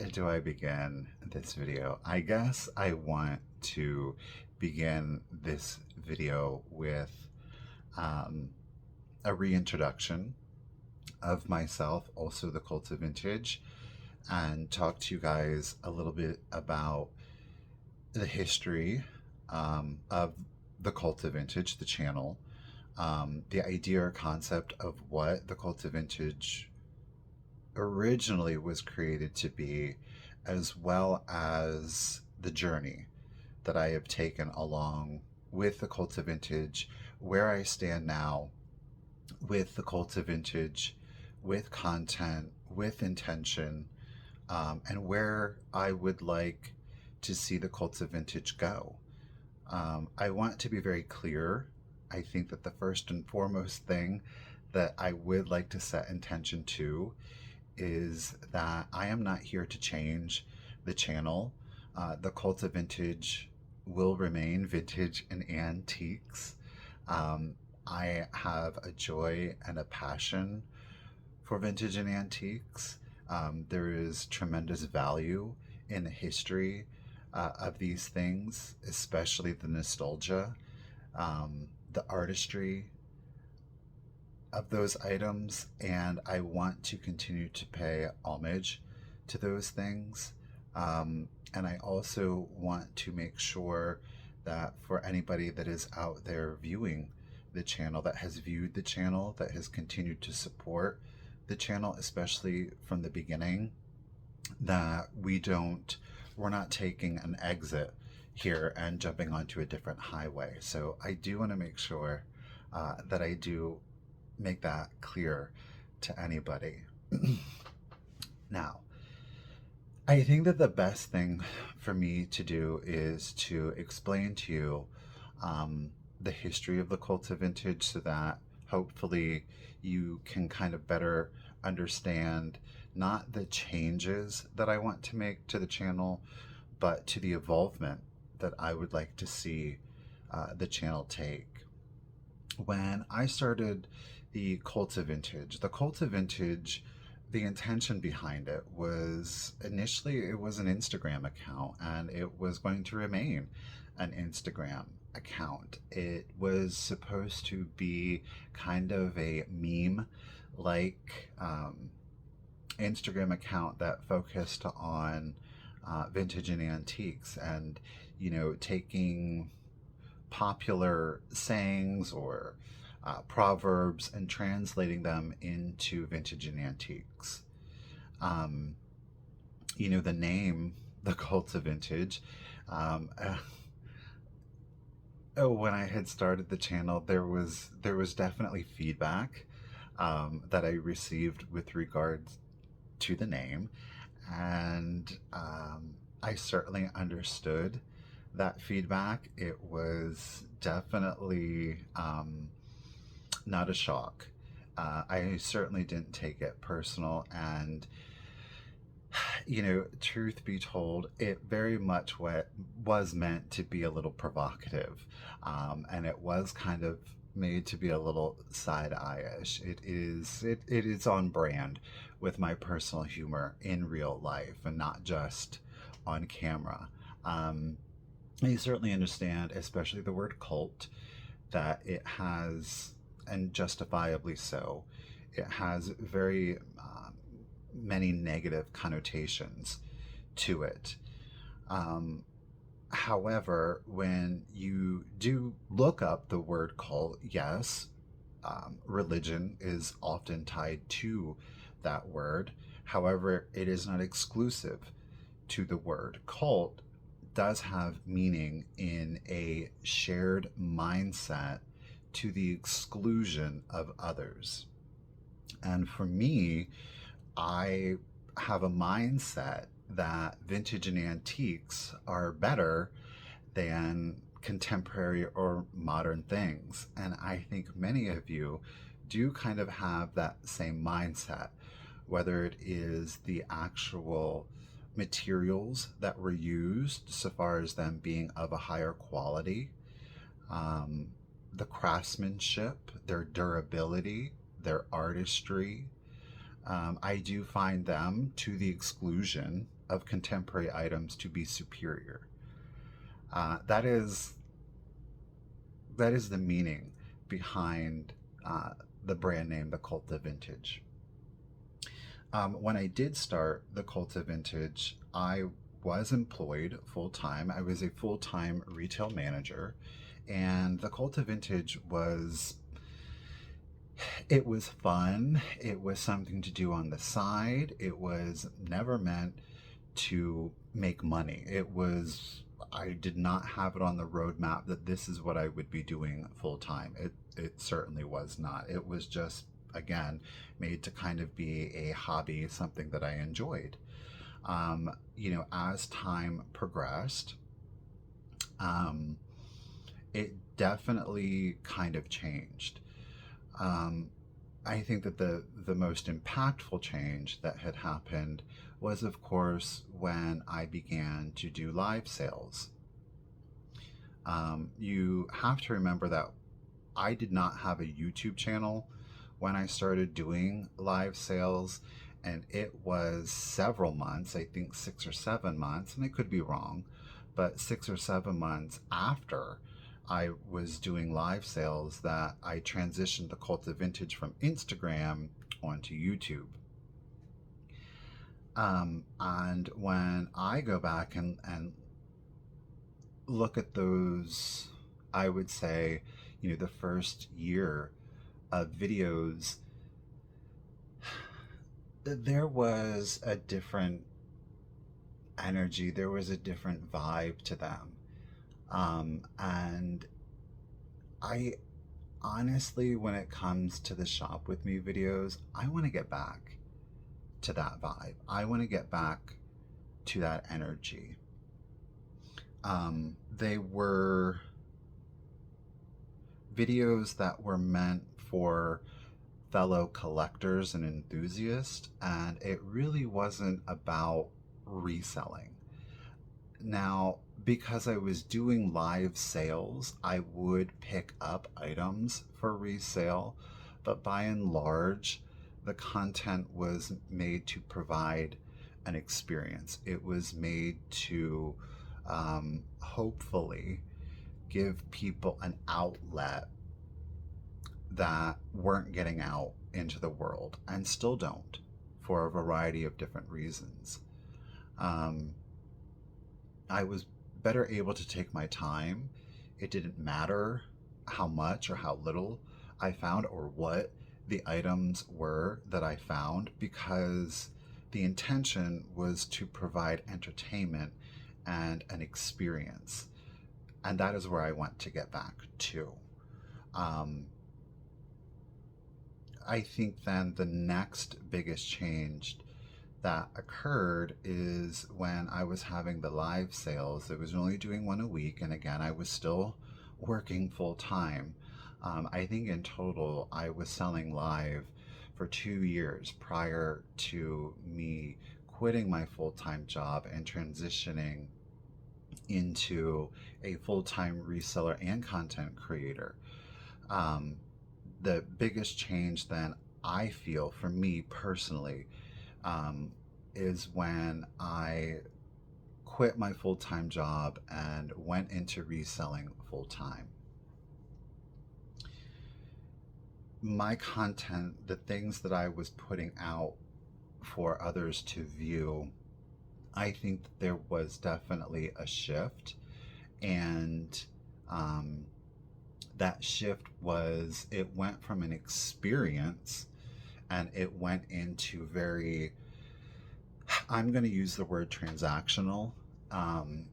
do I begin this video? I guess I want to begin this video with um, a reintroduction of myself, also the Cult of Vintage, and talk to you guys a little bit about the history of the Cult of Vintage, the channel, the idea or concept of what the Cult of Vintage originally was created to be, as well as the journey that I have taken along with the Cult of Vintage, where I stand now with the Cult of Vintage, with content, with intention, and where I would like to see the Cult of Vintage go. I want to be very clear. I think that the first and foremost thing that I would like to set intention to is that I am not here to change the channel. The Cult of Vintage will remain vintage and antiques. I have a joy and a passion for vintage and antiques. There is tremendous value in the history of these things, especially the nostalgia, the artistry of those items, and I want to continue to pay homage to those things. And I also want to make sure that for anybody that is out there viewing the channel, that has viewed the channel, that has continued to support the channel, especially from the beginning, that we're not taking an exit here and jumping onto a different highway. So I do want to make sure that I do make that clear to anybody. Now, I think that the best thing for me to do is to explain to you the history of the Cult of Vintage, so that hopefully you can kind of better understand not the changes that I want to make to the channel, but to the evolvement that I would like to see the channel take. When I started the Cult of Vintage, the intention behind it was initially it was an Instagram account, and it was going to remain an Instagram account. It was supposed to be kind of a meme like Instagram account that focused on vintage and antiques, and taking popular sayings or proverbs and translating them into vintage and antiques. The name, the Cult of Vintage, when I had started the channel, there was definitely feedback that I received with regards to the name, and I certainly understood that feedback. It was definitely not a shock. I certainly didn't take it personal, and truth be told, it very much was meant to be a little provocative, and it was kind of made to be a little side-eye-ish. It is on brand with my personal humor in real life and not just on camera. I certainly understand, especially the word cult, that it has, and justifiably so, it has very many negative connotations to it. However, when you do look up the word cult, yes, religion is often tied to that word. However, it is not exclusive to the word. Cult does have meaning in a shared mindset to the exclusion of others. And for me, I have a mindset that vintage and antiques are better than contemporary or modern things. And I think many of you do kind of have that same mindset, whether it is the actual materials that were used, so far as them being of a higher quality, the craftsmanship, their durability, their artistry. I do find them to the exclusion of contemporary items to be superior. That is the meaning behind the brand name, The.Cult.Of.Vintage. When I did start The.Cult.Of.Vintage, I was employed full time. I was a full time retail manager, and The.Cult.Of.Vintage it was fun. It was something to do on the side. It was never meant to make money. I did not have it on the roadmap that this is what I would be doing full time. It certainly was not. It was just, again, made to kind of be a hobby, something that I enjoyed. As time progressed, um, it definitely kind of changed. Um, I think that the most impactful change that had happened was, of course, when I began to do live sales. You have to remember that I did not have a YouTube channel when I started doing live sales, and it was several months, I think 6 or 7 months, and I could be wrong, but 6 or 7 months after I was doing live sales that I transitioned The.Cult.Of.Vintage from Instagram onto YouTube. And when I go back and look at those, I would say, the first year of videos, there was a different energy, there was a different vibe to them. And I honestly, when it comes to the Shop With Me videos, I want to get back to that vibe. I want to get back to that energy. They were videos that were meant for fellow collectors and enthusiasts, and it really wasn't about reselling. Now, because I was doing live sales, I would pick up items for resale, but by and large, the content was made to provide an experience. It was made to hopefully give people an outlet that weren't getting out into the world and still don't for a variety of different reasons. Um, I was better able to take my time. It didn't matter how much or how little I found or what the items were that I found, because the intention was to provide entertainment and an experience. And that is where I want to get back to. Um, I think then the next biggest change that occurred is when I was having the live sales. I was only doing one a week, and again, I was still working full time. I think in total, I was selling live for 2 years prior to me quitting my full time job and transitioning into a full time reseller and content creator. Um, the biggest change then, I feel, for me personally, um, is when I quit my full time job and went into reselling full time. My content, the things that I was putting out for others to view, I think that there was definitely a shift. And that shift was, it went from an experience and it went into very, I'm going to use the word transactional. Um,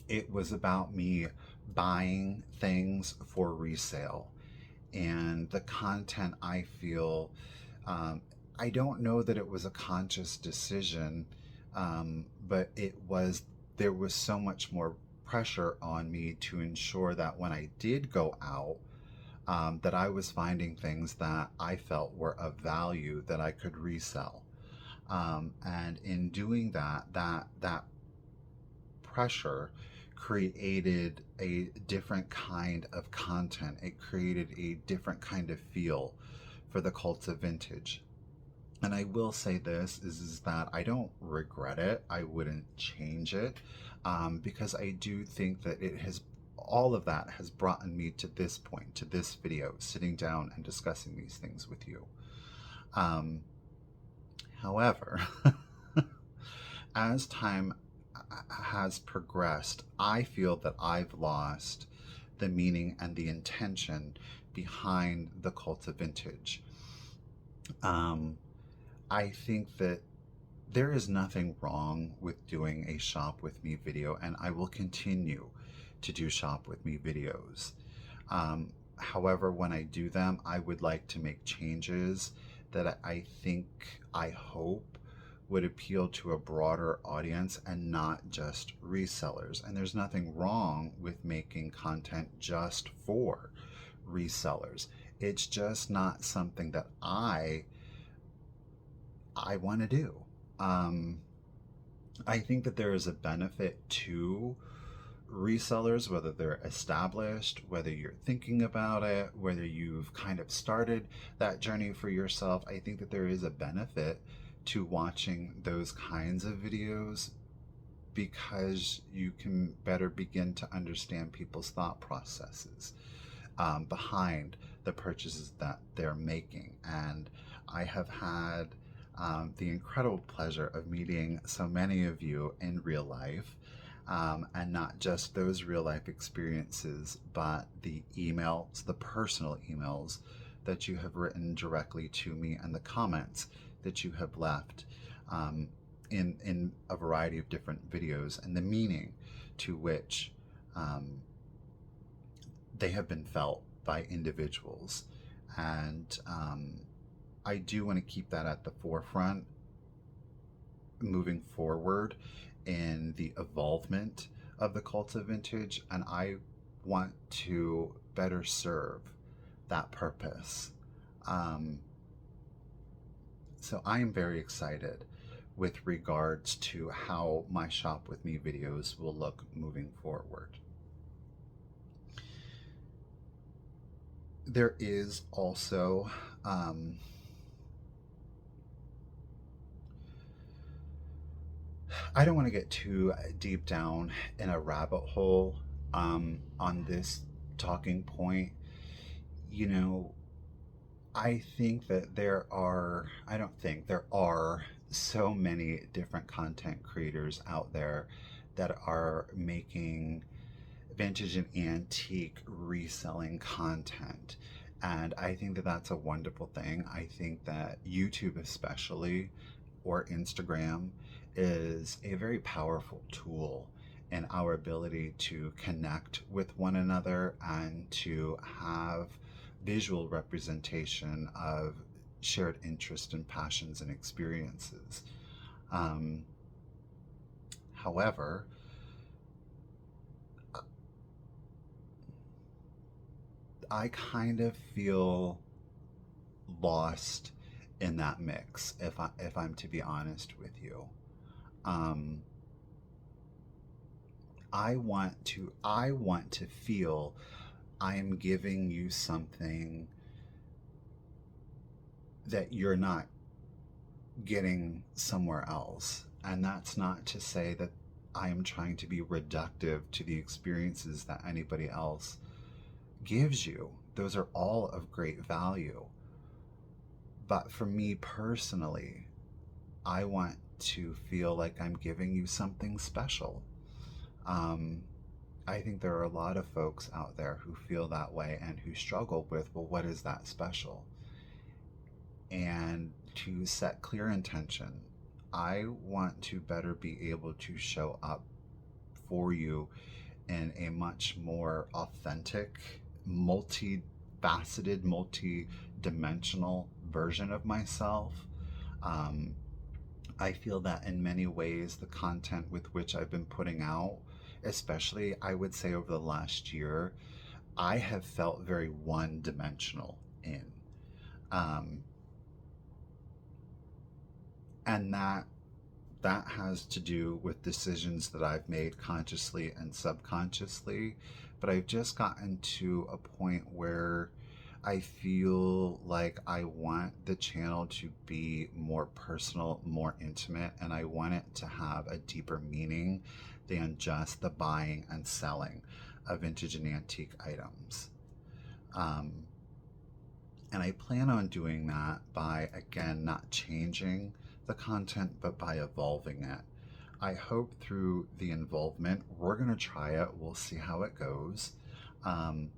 it was about me buying things for resale. And the content, I feel, I don't know that it was a conscious decision, but there was so much more pressure on me to ensure that when I did go out, that I was finding things that I felt were of value that I could resell. And in doing that pressure created a different kind of content. It created a different kind of feel for The.Cult.Of.Vintage. And I will say this is that I don't regret it. I wouldn't change it, because I do think that all of that has brought me to this point, to this video, sitting down and discussing these things with you. Um, However, as time has progressed, I feel that I've lost the meaning and the intention behind the cult of vintage. Um, I think that there is nothing wrong with doing a shop with me video, and I will continue to do shop with me videos. However, when I do them, I would like to make changes that I think, I hope, would appeal to a broader audience and not just resellers. And there's nothing wrong with making content just for resellers. It's just not something that I want to do. Um, I think that there is a benefit to resellers, whether they're established, whether you're thinking about it, whether you've kind of started that journey for yourself. I think that there is a benefit to watching those kinds of videos because you can better begin to understand people's thought processes behind the purchases that they're making. And I have had the incredible pleasure of meeting so many of you in real life, and not just those real life experiences, but the emails, the personal emails that you have written directly to me, and the comments that you have left in a variety of different videos, and the meaning to which they have been felt by individuals. And I do want to keep that at the forefront moving forward in the evolvement of the cult of vintage, and I want to better serve that purpose. Um, so I am very excited with regards to how my shop with me videos will look moving forward. There is also I don't want to get too deep down in a rabbit hole on this talking point. You know, I think that I don't think there are so many different content creators out there that are making vintage and antique reselling content. And I think that that's a wonderful thing. I think that YouTube, especially, or Instagram, is a very powerful tool in our ability to connect with one another and to have visual representation of shared interest and passions and experiences. Um, However, I kind of feel lost in that mix, if I'm to be honest with you. Um, I want to feel I am giving you something that you're not getting somewhere else. And that's not to say that I am trying to be reductive to the experiences that anybody else gives you. Those are all of great value. But for me personally, I want to feel like I'm giving you something special. Um, I think there are a lot of folks out there who feel that way and who struggle with, well, what is that special? And to set clear intention, I want to better be able to show up for you in a much more authentic, multifaceted, multi-dimensional version of myself. Um, I feel that in many ways, the content with which I've been putting out, especially I would say over the last year, I have felt very one dimensional in. Um, and that has to do with decisions that I've made consciously and subconsciously. But I've just gotten to a point where I feel like I want the channel to be more personal, more intimate, and I want it to have a deeper meaning than just the buying and selling of vintage and antique items. Um, and I plan on doing that by, again, not changing the content, but by evolving it. I hope through the involvement, we're going to try it, we'll see how it goes, um,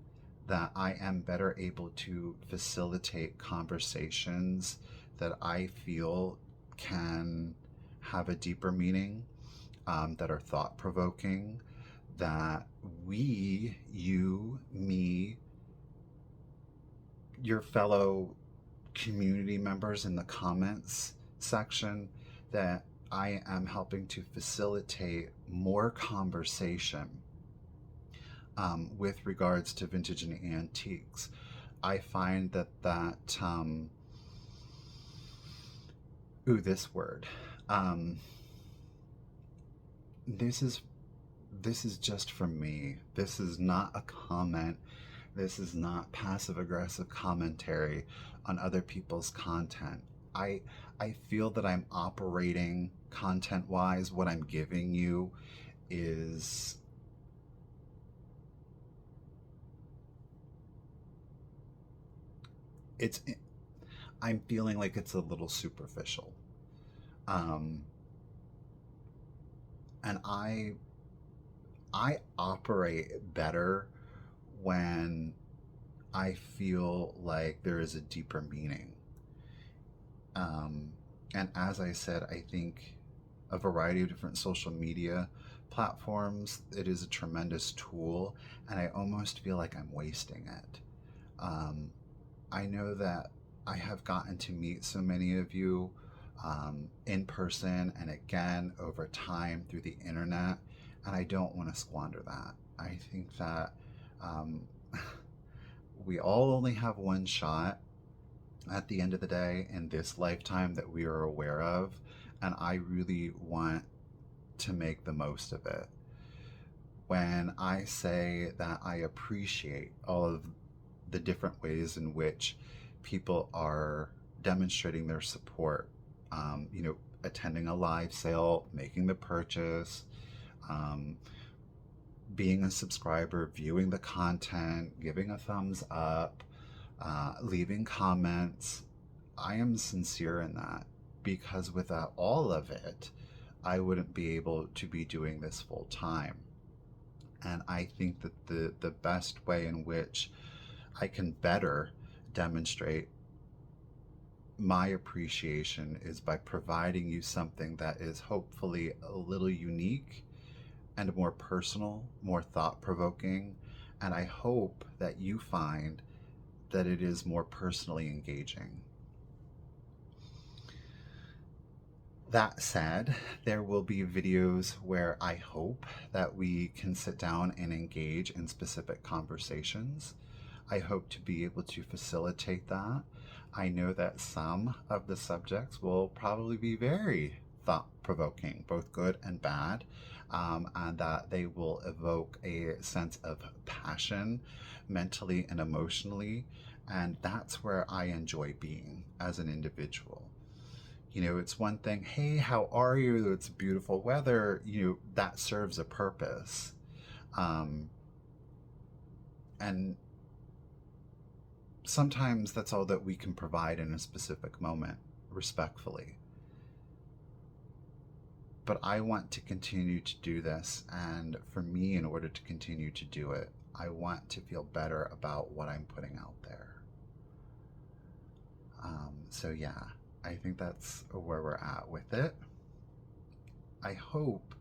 that I am better able to facilitate conversations that I feel can have a deeper meaning, that are thought provoking, that we, you, me, your fellow community members in the comments section, that I am helping to facilitate more conversation with regards to vintage and antiques. I find this word. Um, this is this is just from me. This is not a comment. This is not passive aggressive commentary on other people's content. I I feel that I'm operating content wise. What I'm giving you is it's I'm feeling like it's a little superficial. Um, and I operate better when I feel like there is a deeper meaning. Um, and as I said, I think a variety of different social media platforms, it is a tremendous tool, and I almost feel like I'm wasting it. Um, I know that I have gotten to meet so many of you, in person and again over time through the internet, and I don't want to squander that. I think that um, we all only have one shot at the end of the day in this lifetime that we are aware of, and I really want to make the most of it. When I say that I appreciate all of the different ways in which people are demonstrating their support, attending a live sale, making the purchase, um, being a subscriber, viewing the content, giving a thumbs up, leaving comments. I am sincere in that, because without all of it, I wouldn't be able to be doing this full time. And I think that the best way in which I can better demonstrate my appreciation is by providing you something that is hopefully a little unique and more personal, more thought provoking. And I hope that you find that it is more personally engaging. That said, there will be videos where I hope that we can sit down and engage in specific conversations. I hope to be able to facilitate that. I know that some of the subjects will probably be very thought provoking, both good and bad, and that they will evoke a sense of passion mentally and emotionally. And that's where I enjoy being as an individual. It's one thing, hey, how are you? It's beautiful weather. That serves a purpose. Um, and sometimes that's all that we can provide in a specific moment, respectfully. But I want to continue to do this. And for me, in order to continue to do it, I want to feel better about what I'm putting out there. So yeah, I think that's where we're at with it. I hope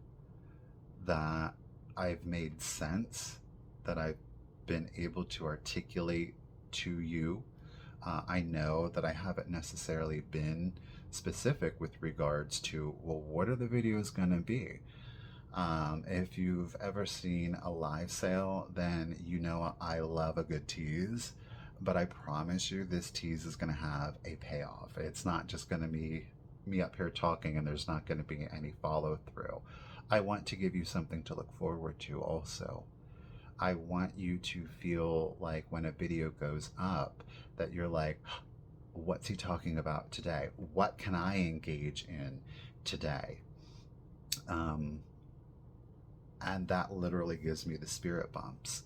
that I've made sense, that I've been able to articulate to you. I know that I haven't necessarily been specific with regards to, well, what are the videos going to be? If you've ever seen a live sale, then you know I love a good tease. But I promise you, this tease is going to have a payoff. It's not just going to be me up here talking and there's not going to be any follow through. I want to give you something to look forward to also. I want you to feel like when a video goes up that you're like, what's he talking about today? What can I engage in today? Um, and that literally gives me the spirit bumps.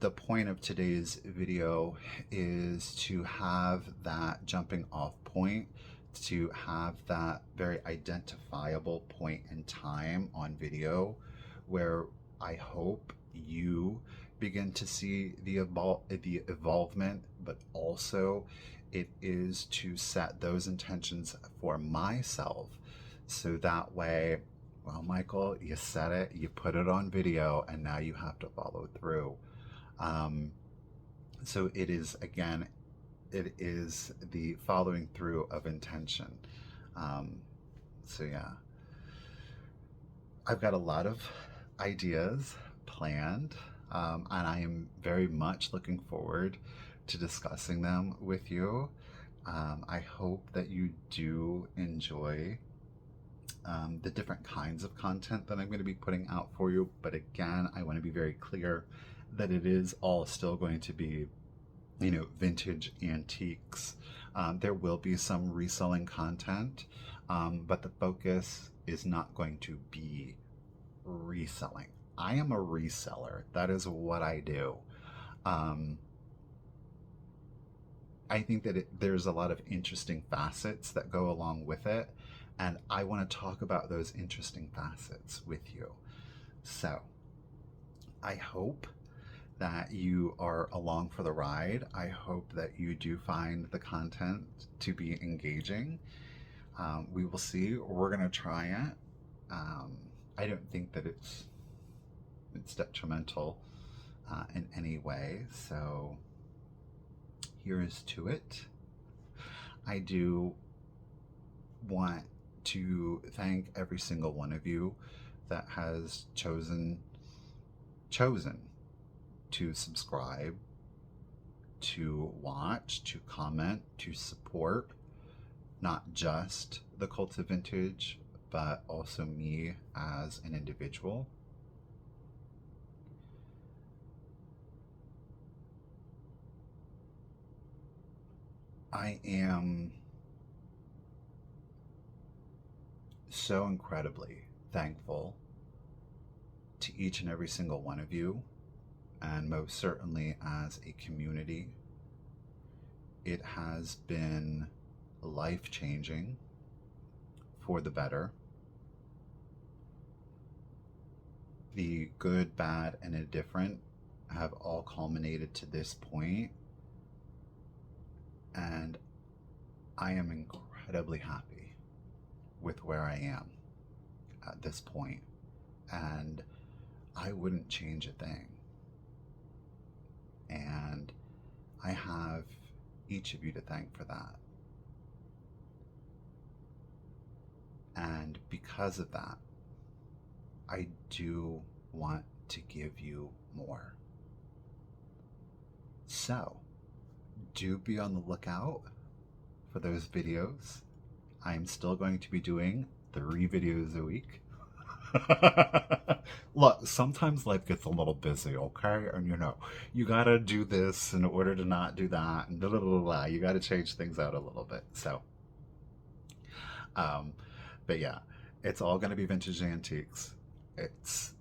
The point of today's video is to have that jumping off point, to have that very identifiable point in time on video where I hope you begin to see the evolvement, but also it is to set those intentions for myself so that way, well, Michael, you said it, you put it on video, and now you have to follow through. Um, so it is, again, it is the following through of intention. Um, so yeah, I've got a lot of ideas planned, and I am very much looking forward to discussing them with you. I hope that you do enjoy the different kinds of content that I'm going to be putting out for you. But again, I want to be very clear that it is all still going to be, vintage antiques. There will be some reselling content, but the focus is not going to be reselling. I am a reseller. That is what I do. Um, I think that there's a lot of interesting facets that go along with it, and I want to talk about those interesting facets with you. So, I hope that you are along for the ride. I hope that you do find the content to be engaging. We will see. We're going to try it. I don't think that it's detrimental in any way. So here is to it. I do want to thank every single one of you that has chosen to subscribe, to watch, to comment, to support not just the Cult of Vintage, but also me as an individual. I am so incredibly thankful to each and every single one of you, and most certainly as a community. It has been life-changing for the better. The good, bad, and indifferent have all culminated to this point, and I am incredibly happy with where I am at this point, and I wouldn't change a thing. And I have each of you to thank for that. And because of that, I do want to give you more. So, do be on the lookout for those videos. I am still going to be doing 3 videos a week. Look, sometimes life gets a little busy, okay? And you gotta do this in order to not do that, and blah, blah, blah, blah. You gotta change things out a little bit. So, but yeah, it's all gonna be vintage antiques. It's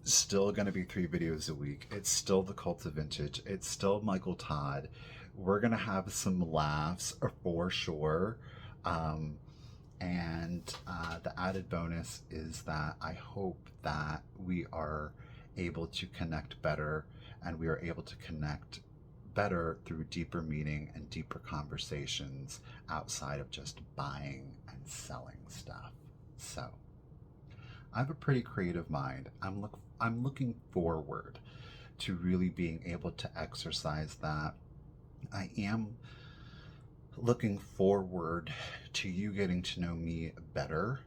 still gonna be 3 videos a week. It's still the Cult of Vintage. It's still Michael Todd. We're gonna have some laughs for sure. And the added bonus is that I hope that we are able to connect better, and we are able to connect better through deeper meaning and deeper conversations outside of just buying and selling stuff. So I have a pretty creative mind. I'm looking forward to really being able to exercise that. I am looking forward to you getting to know me better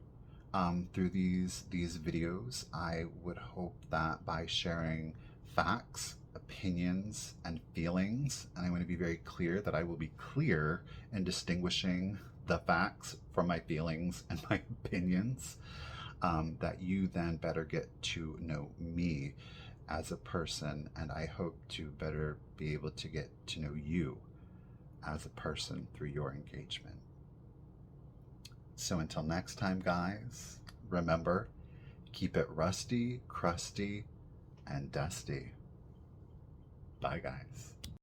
through these videos. I would hope that by sharing facts, opinions, and feelings, and I want to be very clear that I will be clear in distinguishing the facts from my feelings and my opinions, that you then better get to know me as a person, and I hope to better be able to get to know you as a person through your engagement. So until next time, guys, remember, keep it rusty, crusty, and dusty. Bye, guys.